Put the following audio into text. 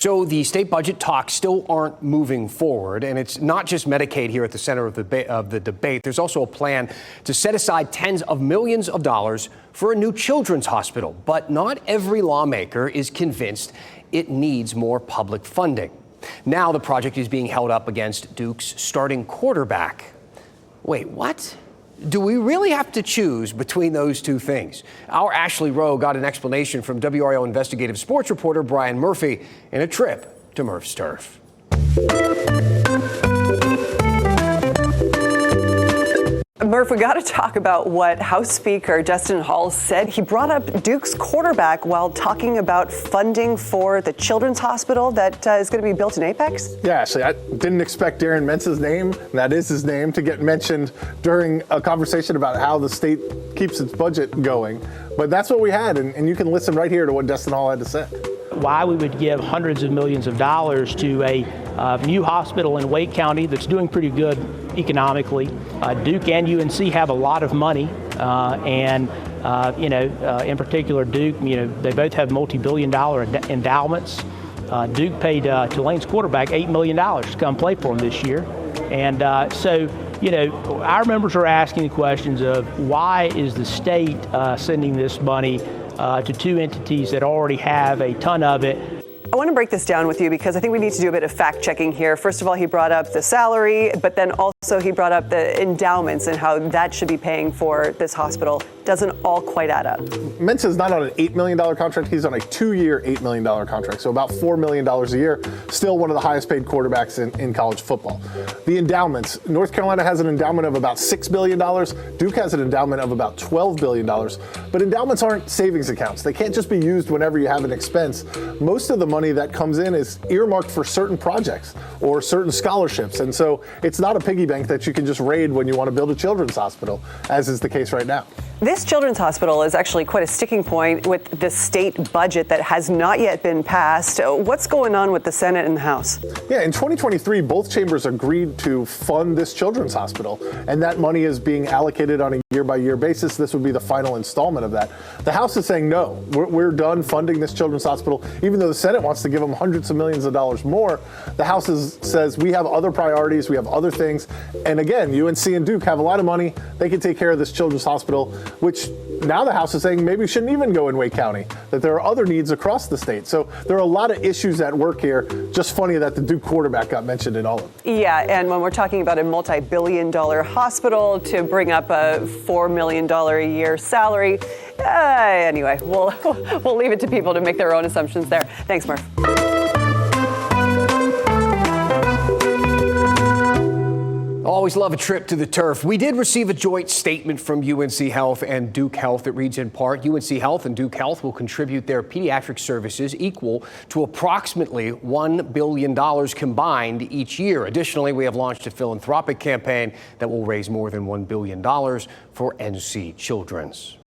So the state budget talks still aren't moving forward, and it's not just Medicaid here at the center of the debate. There's also a plan to set aside tens of millions of dollars for a new children's hospital. But not every lawmaker is convinced it needs more public funding. Now the project is being held up against Duke's starting quarterback. Wait, what? Do we really have to choose between those two things? Our Ashley Rowe got an explanation from WRAL investigative sports reporter Brian Murphy in a trip to Murph's Turf. Murph, we got to talk about what House Speaker Destin said. He brought up Duke's quarterback while talking about funding for the children's hospital that is going to be built in Apex. Yeah, actually, I didn't expect Darian Mensah's name, that is his name, to get mentioned during a conversation about how the state keeps its budget going. But that's what we had, and you can listen right here to what Destin had to say. Why we would give hundreds of millions of dollars to a new hospital in Wake County that's doing pretty good economically. Duke and UNC have a lot of money, and in particular Duke, they both have multi-billion-dollar endowments. Duke paid Tulane's quarterback $8 million to come play for him this year, and our members are asking the questions of why is the state sending this money to two entities that already have a ton of it. I want to break this down with you because I think we need to do a bit of fact checking here. First of all, he brought up the salary, but then also he brought up the endowments and how that should be paying for this hospital. Doesn't all quite add up. Mensah's not on an $8 million contract. He's on a 2-year, $8 million contract. So about $4 million a year. Still one of the highest paid quarterbacks in college football. The endowments. North Carolina has an endowment of about $6 billion. Duke has an endowment of about $12 billion. But endowments aren't savings accounts. They can't just be used whenever you have an expense. Most of the money that comes in is earmarked for certain projects or certain scholarships. And so it's not a piggy bank that you can just raid when you want to build a children's hospital, as is the case right now. This children's hospital is actually quite a sticking point with the state budget that has not yet been passed. What's going on with the Senate and the House? Yeah, in 2023, both chambers agreed to fund this children's hospital, and that money is being allocated on a year-by-year basis. This would be the final installment of that. The House is saying, no, we're done funding this children's hospital. Even though the Senate wants to give them hundreds of millions of dollars more, the House says we have other priorities, we have other things. And again, UNC and Duke have a lot of money. They can take care of this children's hospital, which now the House is saying maybe shouldn't even go in Wake County, that there are other needs across the state. So there are a lot of issues at work here. Just funny that the Duke quarterback got mentioned in all of it. Yeah, and when we're talking about a multi-billion-dollar hospital to bring up a $4 million a year salary, anyway, we'll leave it to people to make their own assumptions there. Thanks, Murph. Always love a trip to the turf. We did receive a joint statement from UNC Health and Duke Health that reads in part, UNC Health and Duke Health will contribute their pediatric services equal to approximately $1 billion combined each year. Additionally, we have launched a philanthropic campaign that will raise more than $1 billion for NC Children's.